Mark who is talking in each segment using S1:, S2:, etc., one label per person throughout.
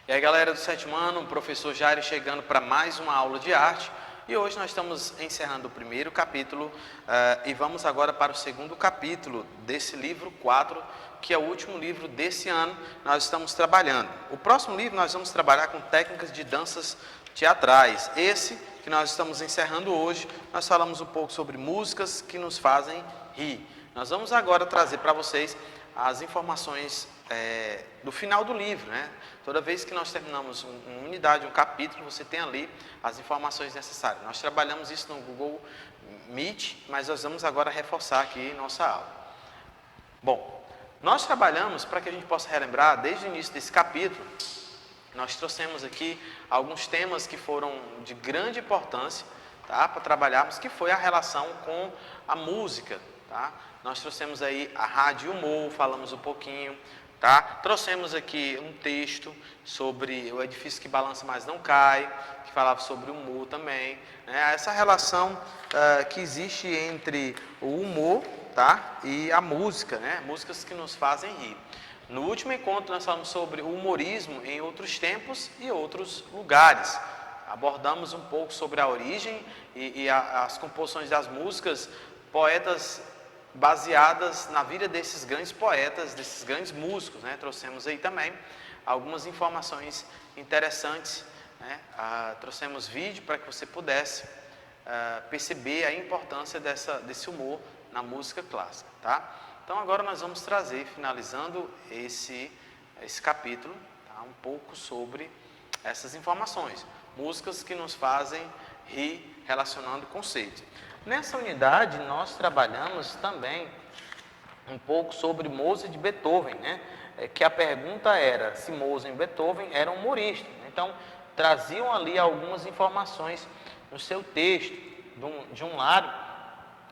S1: E aí, galera do sétimo ano, o professor Jairo chegando para mais uma aula de arte. E hoje nós estamos encerrando o primeiro capítulo e vamos agora para o segundo capítulo desse livro 4, que é o último livro desse ano. Nós estamos trabalhando. O próximo livro nós vamos trabalhar com técnicas de danças teatrais. Esse que nós estamos encerrando hoje, nós falamos um pouco sobre músicas que nos fazem rir. Nós vamos agora trazer para vocês as informações do final do livro, né? Toda vez que nós terminamos uma unidade, um capítulo, você tem ali as informações necessárias. Nós trabalhamos isso no Google Meet, mas nós vamos agora reforçar aqui em nossa aula. Bom, nós trabalhamos, para que a gente possa relembrar, desde o início desse capítulo, nós trouxemos aqui alguns temas que foram de grande importância, tá? Para trabalharmos, que foi a relação com a música, tá? Nós trouxemos aí a rádio e o humor, falamos um pouquinho, tá? Trouxemos aqui um texto sobre o edifício que balança mas não cai, que falava sobre o humor também, né? Essa relação que existe entre o humor, tá? E a música, né? Músicas que nos fazem rir. No último encontro nós falamos sobre o humorismo em outros tempos e outros lugares. Abordamos um pouco sobre a origem e as composições das músicas, poetas baseadas na vida desses grandes poetas, desses grandes músicos, né? Trouxemos aí também algumas informações interessantes, né? Trouxemos vídeo para que você pudesse perceber a importância desse humor na música clássica, tá? Então agora nós vamos trazer, finalizando esse capítulo, tá? Um pouco sobre essas informações, músicas que nos fazem rir relacionando conceitos. Nessa unidade, nós trabalhamos também um pouco sobre Mozart e Beethoven, né? Que a pergunta era se Mozart e Beethoven eram humoristas. Então, traziam ali algumas informações no seu texto. De um lado,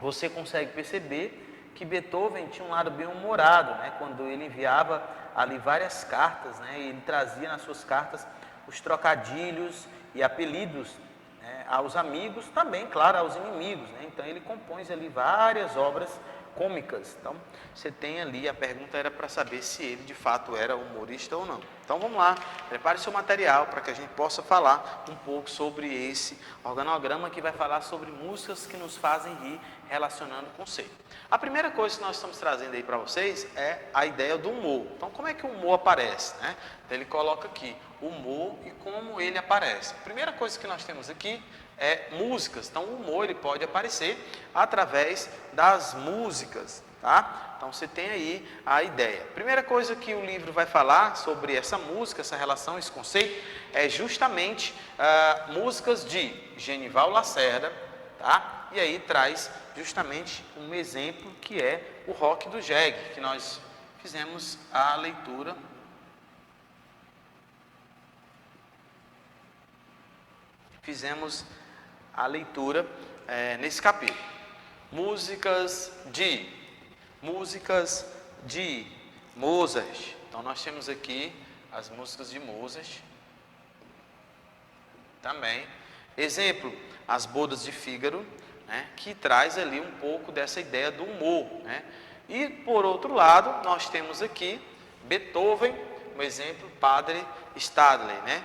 S1: você consegue perceber que Beethoven tinha um lado bem humorado, né? Quando ele enviava ali várias cartas, né? E ele trazia nas suas cartas os trocadilhos e apelidos, né, aos amigos, também, claro, aos inimigos, né? Então ele compõe ali várias obras cômicas. Então você tem ali, a pergunta era para saber se ele de fato era humorista ou não. Então vamos lá, prepare seu material para que a gente possa falar um pouco sobre esse organograma que vai falar sobre músicas que nos fazem rir relacionando o conceito. A primeira coisa que nós estamos trazendo aí para vocês é a ideia do humor. Então como é que o humor aparece, né? Então ele coloca aqui o humor e como ele aparece. A primeira coisa que nós temos aqui é músicas. Então o humor ele pode aparecer através das músicas, tá? Então você tem aí a ideia. A primeira coisa que o livro vai falar sobre essa música, essa relação, esse conceito, é justamente músicas de Genival Lacerda, tá? E aí traz justamente um exemplo que é o Rock do Jeg, que nós fizemos a leitura. Fizemos a leitura nesse capítulo. Músicas de Mozart. Então nós temos aqui as músicas de Mozart. Também. Exemplo, as bodas de Fígaro, né, que traz ali um pouco dessa ideia do humor, né? E por outro lado, nós temos aqui Beethoven, um exemplo, Padre Stadler, né?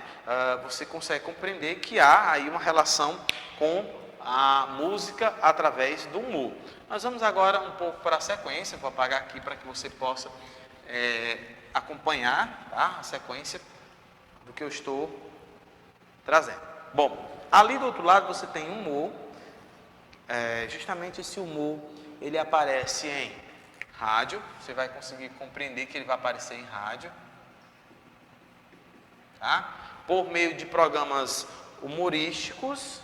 S1: Você consegue compreender que há aí uma relação com a música através do humor. Nós vamos agora um pouco para a sequência, vou apagar aqui para que você possa acompanhar, tá? A sequência do que eu estou trazendo. Bom, ali do outro lado você tem humor, justamente esse humor, ele aparece em rádio, você vai conseguir compreender que ele vai aparecer em rádio, tá? Por meio de programas humorísticos,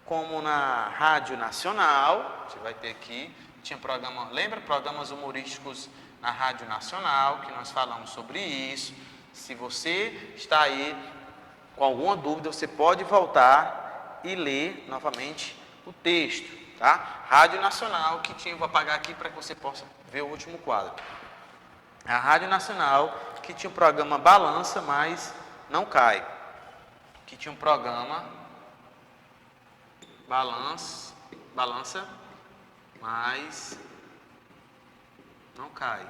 S1: como na Rádio Nacional, você vai ter aqui, tinha programa, lembra programas humorísticos na Rádio Nacional, que nós falamos sobre isso. Se você está aí com alguma dúvida, você pode voltar e ler novamente o texto, tá? Rádio Nacional, que tinha, vou apagar aqui para que você possa ver o último quadro. A Rádio Nacional, que tinha o programa Balança, mas não cai. Que tinha um programa Balança, mas não cai.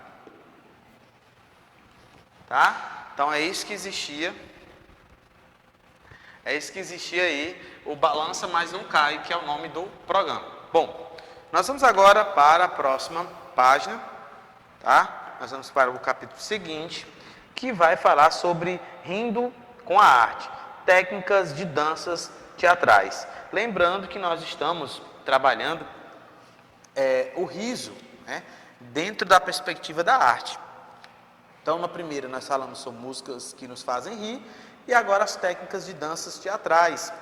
S1: Tá? Então é isso que existia. É isso que existia aí, o Balança Mas Não Cai, que é o nome do programa. Bom, nós vamos agora para a próxima página, tá? Nós vamos para o capítulo seguinte, que vai falar sobre rindo com a arte, técnicas de danças teatrais. Lembrando que nós estamos trabalhando o riso, né, dentro da perspectiva da arte. Então, na primeira nós falamos sobre músicas que nos fazem rir, e agora as técnicas de danças teatrais,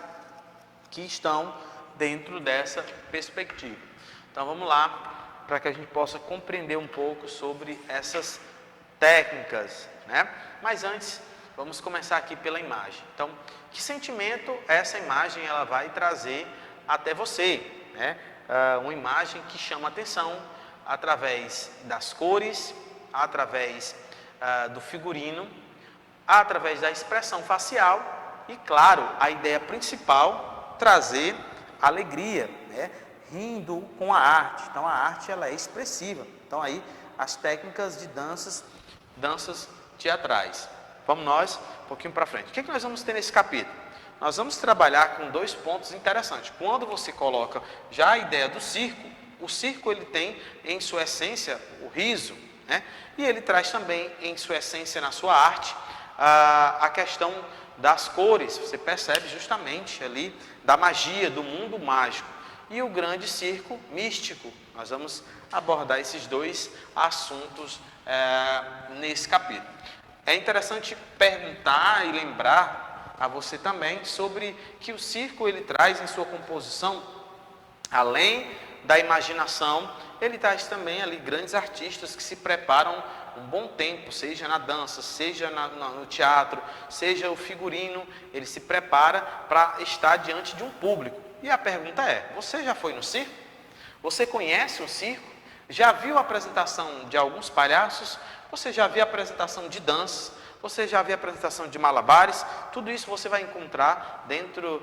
S1: que estão dentro dessa perspectiva. Então vamos lá, para que a gente possa compreender um pouco sobre essas técnicas, né? Mas antes, vamos começar aqui pela imagem. Então, que sentimento essa imagem ela vai trazer até você, né? Uma imagem que chama atenção através das cores, através do figurino, através da expressão facial e, claro, a ideia principal, trazer alegria, né? Rindo com a arte. Então, a arte ela é expressiva. Então, aí, as técnicas de danças teatrais. Vamos nós um pouquinho para frente. O que nós vamos ter nesse capítulo? Nós vamos trabalhar com 2 pontos interessantes. Quando você coloca já a ideia do circo, o circo ele tem em sua essência o riso, né? E ele traz também em sua essência, na sua arte, a questão das cores. Você percebe justamente ali da magia, do mundo mágico. E o grande circo místico. Nós vamos abordar esses 2 assuntos nesse capítulo. É interessante perguntar e lembrar a você também sobre que o circo ele traz em sua composição, além da imaginação, ele traz também ali grandes artistas que se preparam um bom tempo, seja na dança, seja no teatro, seja o figurino, ele se prepara para estar diante de um público. E a pergunta é, você já foi no circo? Você conhece o circo? Já viu a apresentação de alguns palhaços? Você já viu a apresentação de dança? Você já viu a apresentação de malabares? Tudo isso você vai encontrar dentro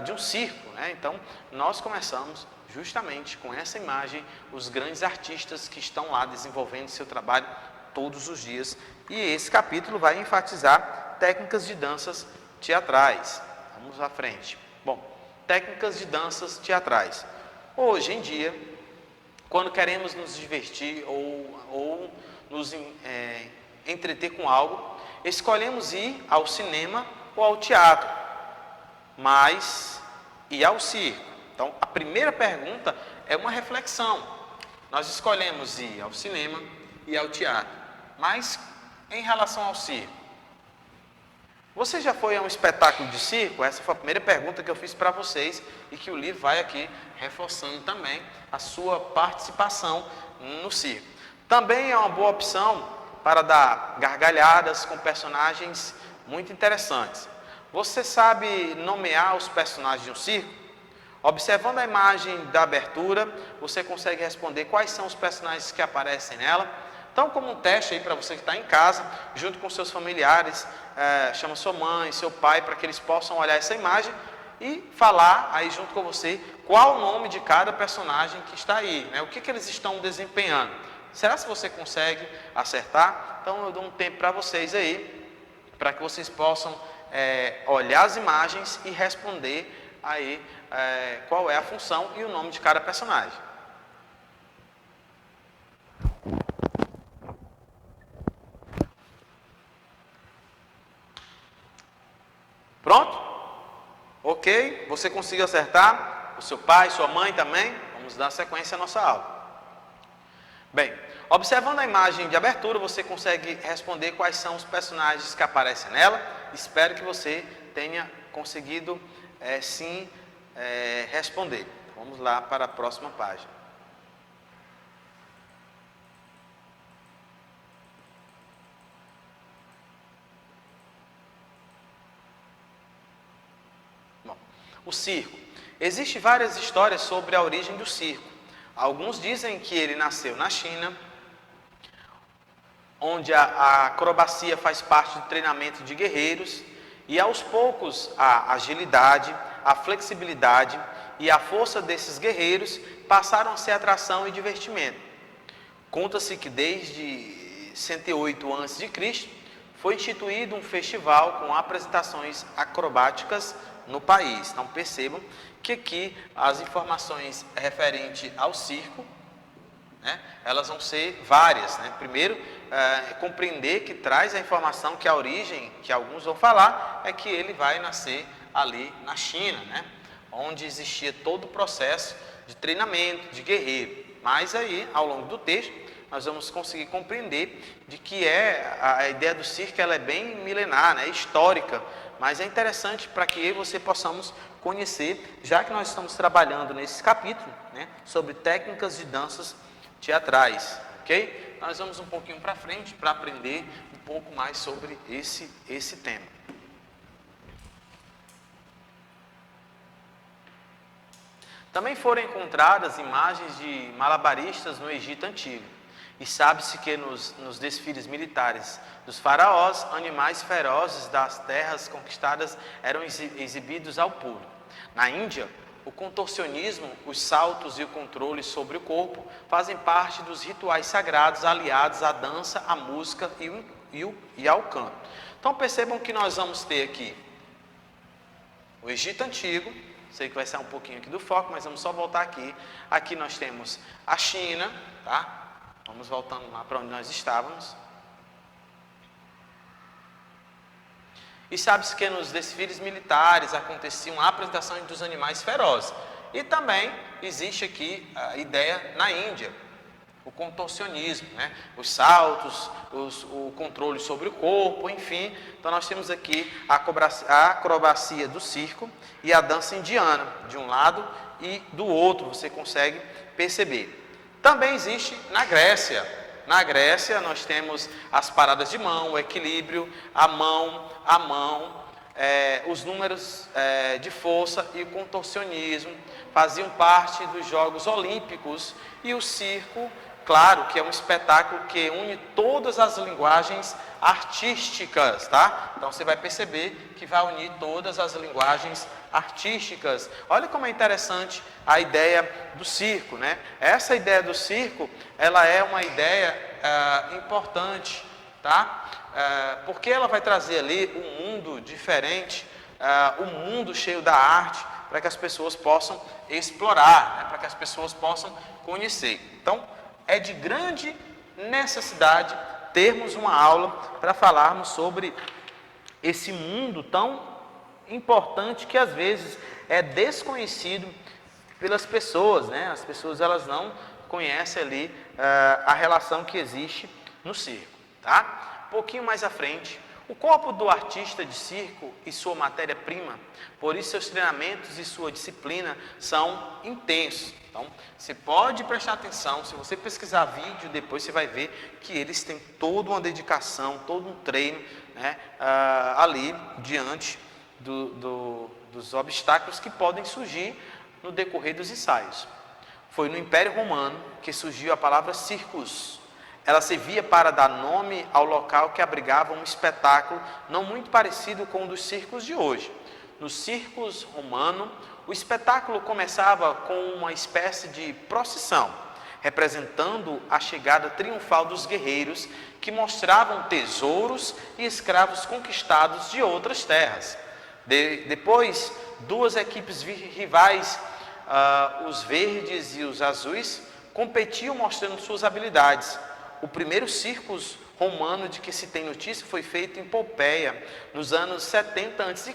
S1: de um circo, né? Então, nós começamos justamente com essa imagem, os grandes artistas que estão lá desenvolvendo seu trabalho todos os dias. E esse capítulo vai enfatizar técnicas de danças teatrais. Vamos à frente. Bom, técnicas de danças teatrais. Hoje em dia, quando queremos nos divertir ou nos entreter com algo, escolhemos ir ao cinema ou ao teatro, mas ir ao circo. Então, a primeira pergunta é uma reflexão. Nós escolhemos ir ao cinema e ao teatro, mas em relação ao circo, você já foi a um espetáculo de circo? Essa foi a primeira pergunta que eu fiz para vocês e que o livro vai aqui reforçando também a sua participação no circo. Também é uma boa opção para dar gargalhadas com personagens muito interessantes. Você sabe nomear os personagens de um circo? Observando a imagem da abertura, você consegue responder quais são os personagens que aparecem nela. Então, como um teste aí para você que está em casa, junto com seus familiares, chama sua mãe, seu pai, para que eles possam olhar essa imagem e falar aí junto com você qual o nome de cada personagem que está aí, né? O que eles estão desempenhando. Será que você consegue acertar? Então, eu dou um tempo para vocês aí, para que vocês possam olhar as imagens e responder aí qual é a função e o nome de cada personagem. Pronto? Ok? Você conseguiu acertar? O seu pai, sua mãe também? Vamos dar sequência à nossa aula. Bem, observando a imagem de abertura, você consegue responder quais são os personagens que aparecem nela. Espero que você tenha conseguido sim responder. Vamos lá para a próxima página. Bom, o circo. Existem várias histórias sobre a origem do circo. Alguns dizem que ele nasceu na China, onde a acrobacia faz parte do treinamento de guerreiros, e aos poucos a agilidade, a flexibilidade e a força desses guerreiros passaram a ser atração e divertimento. Conta-se que desde 108 a.C. foi instituído um festival com apresentações acrobáticas no país. Então percebam que aqui as informações referentes ao circo, né, elas vão ser várias, né? Primeiro, compreender que traz a informação que a origem, que alguns vão falar, é que ele vai nascer ali na China, né? Onde existia todo o processo de treinamento, de guerreiro. Mas aí, ao longo do texto, nós vamos conseguir compreender de que a ideia do circo ela é bem milenar, né? Histórica, mas é interessante para que eu e você possamos conhecer, já que nós estamos trabalhando nesse capítulo, né, sobre técnicas de danças teatrais, ok? Nós vamos um pouquinho para frente para aprender um pouco mais sobre esse tema. Também foram encontradas imagens de malabaristas no Egito Antigo. E sabe-se que nos desfiles militares dos faraós, animais ferozes das terras conquistadas eram exibidos ao público. Na Índia, o contorcionismo, os saltos e o controle sobre o corpo fazem parte dos rituais sagrados aliados à dança, à música e ao canto. Então percebam que nós vamos ter aqui o Egito Antigo. Sei que vai sair um pouquinho aqui do foco, mas vamos só voltar aqui. Aqui nós temos a China, tá? Vamos voltando lá para onde nós estávamos. E sabe-se que nos desfiles militares aconteciam apresentações dos animais ferozes. E também existe aqui a ideia na Índia, o contorcionismo, né? Os saltos, o controle sobre o corpo, enfim. Então nós temos aqui a acrobacia do circo e a dança indiana, de um lado e do outro, você consegue perceber. Também existe na Grécia. Na Grécia nós temos as paradas de mão, o equilíbrio, a mão, os números de força e o contorcionismo faziam parte dos Jogos Olímpicos. E o circo, claro, que é um espetáculo que une todas as linguagens artísticas, tá? Então você vai perceber que vai unir todas as linguagens artísticas. Olha como é interessante a ideia do circo, né? Essa ideia do circo, ela é uma ideia importante, tá? Porque ela vai trazer ali um mundo diferente, um mundo cheio da arte, para que as pessoas possam explorar, né? Para que as pessoas possam conhecer. Então, é de grande necessidade termos uma aula para falarmos sobre esse mundo tão importante que às vezes é desconhecido pelas pessoas, né? As pessoas elas não conhecem ali a relação que existe no circo, tá? Um pouquinho mais à frente, o corpo do artista de circo e sua matéria-prima, por isso seus treinamentos e sua disciplina são intensos. Então, você pode prestar atenção, se você pesquisar vídeo, depois você vai ver que eles têm toda uma dedicação, todo um treino, né, ali diante dos obstáculos que podem surgir no decorrer dos ensaios. Foi no Império Romano que surgiu a palavra circus. Ela servia para dar nome ao local que abrigava um espetáculo não muito parecido com o dos circos de hoje. No circus romano, o espetáculo começava com uma espécie de procissão, representando a chegada triunfal dos guerreiros que mostravam tesouros e escravos conquistados de outras terras. Depois, duas equipes rivais, os verdes e os azuis, competiam mostrando suas habilidades. O primeiro circus romano de que se tem notícia foi feito em Pompeia, nos anos 70 a.C.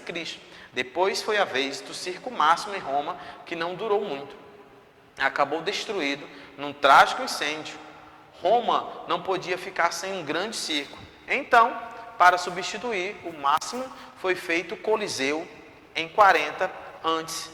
S1: Depois foi a vez do circo máximo em Roma, que não durou muito. Acabou destruído num trágico incêndio. Roma não podia ficar sem um grande circo. Então, para substituir o máximo, foi feito o Coliseu em 40 a.C.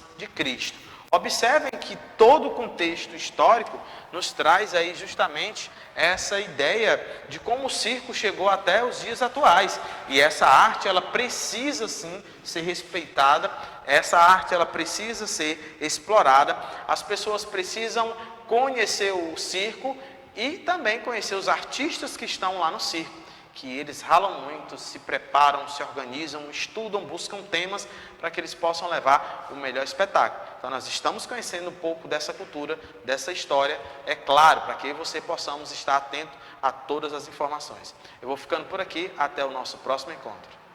S1: Observem que todo o contexto histórico nos traz aí justamente essa ideia de como o circo chegou até os dias atuais. E essa arte, ela precisa sim ser respeitada, essa arte, ela precisa ser explorada. As pessoas precisam conhecer o circo e também conhecer os artistas que estão lá no circo, que eles ralam muito, se preparam, se organizam, estudam, buscam temas para que eles possam levar o melhor espetáculo. Então, Então nós estamos conhecendo um pouco dessa cultura, dessa história, é claro, para que você possamos estar atento a todas as informações. Eu vou ficando por aqui, até o nosso próximo encontro.